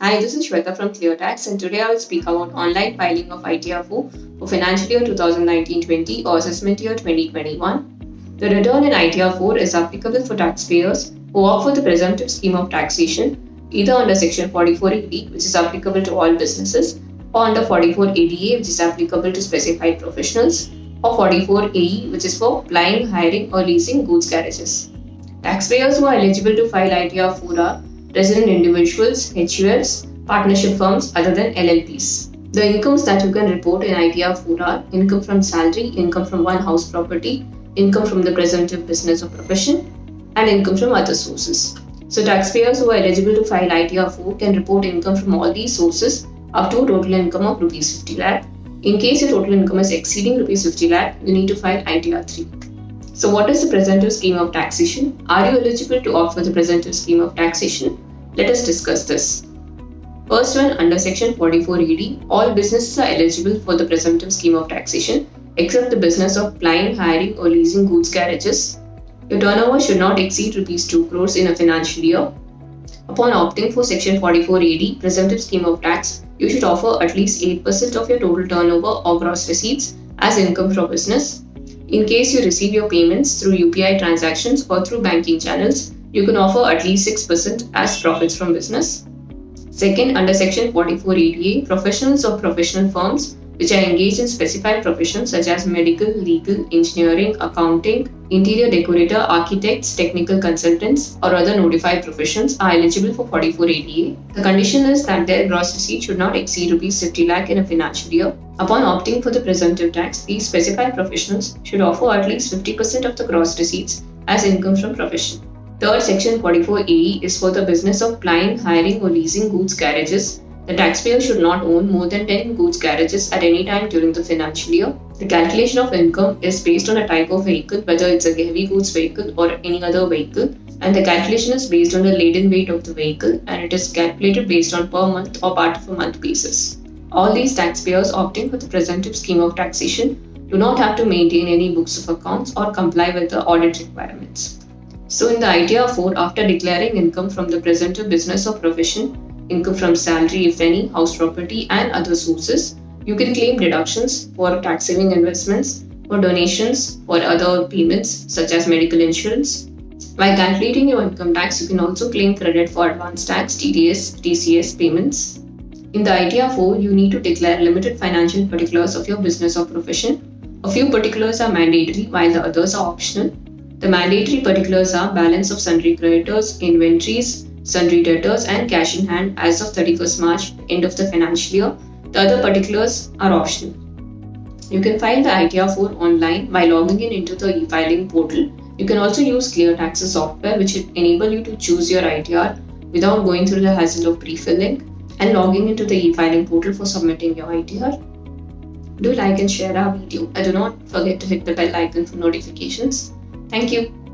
Hi, this is Shweta from ClearTax, and today I will speak about online filing of ITR4 for financial year 2019-20 or assessment year 2021. The return in ITR4 is applicable for taxpayers who opt for the presumptive scheme of taxation, either under Section 4480, which is applicable to all businesses, or under 44ADA, which is applicable to specified professionals, or 44AE, which is for buying, hiring, or leasing goods garages. Taxpayers who are eligible to file ITR4 are resident individuals, HUFs, partnership firms other than LLPs. The incomes that you can report in ITR4 are income from salary, income from one house property, income from the presumptive business or profession, and income from other sources. So taxpayers who are eligible to file ITR4 can report income from all these sources up to a total income of Rs 50 lakh. In case your total income is exceeding Rs 50 lakh, you need to file ITR3. So what is the presumptive scheme of taxation? Are you eligible to opt for the presumptive scheme of taxation? Let us discuss this. First one, under Section 44AD, all businesses are eligible for the presumptive scheme of taxation except the business of buying, hiring or leasing goods garages. Your turnover should not exceed Rs 2 crores in a financial year. Upon opting for Section 44AD, presumptive scheme of tax, you should offer at least 8% of your total turnover or gross receipts as income from business. In case you receive your payments through UPI transactions or through banking channels, you can offer at least 6% as profits from business. Second, under Section 44ADA, professionals or professional firms which are engaged in specified professions such as medical, legal, engineering, accounting, interior decorator, architects, technical consultants, or other notified professions are eligible for 44ADA. The condition is that their gross receipt should not exceed Rs 50 lakh in a financial year. Upon opting for the presumptive tax, these specified professionals should offer at least 50% of the gross receipts as income from profession. Third, Section 44AE is for the business of buying, hiring or leasing goods garages. The taxpayer should not own more than 10 goods garages at any time during the financial year. The calculation of income is based on a type of vehicle, whether it's a heavy goods vehicle or any other vehicle, and the calculation is based on the laden weight of the vehicle, and it is calculated based on per month or part of a month basis. All these taxpayers opting for the presumptive scheme of taxation do not have to maintain any books of accounts or comply with the audit requirements. So in the ITR4, after declaring income from the presumptive business or profession, income from salary if any, house property and other sources, you can claim deductions for tax saving investments, for donations, for other payments such as medical insurance. By calculating your income tax, you can also claim credit for advance tax, TDS, TCS payments. In the ITR4, you need to declare limited financial particulars of your business or profession. A few particulars are mandatory while the others are optional. The mandatory particulars are balance of sundry creditors, inventories, sundry debtors and cash in hand as of 31st March, end of the financial year. The other particulars are optional. You can file the ITR4 online by logging in into the e-filing portal. You can also use ClearTax's software, which will enable you to choose your ITR without going through the hassle of pre-filling and logging into the e-filing portal for submitting your ITR. Do like and share our video and do not forget to hit the bell icon for notifications. Thank you.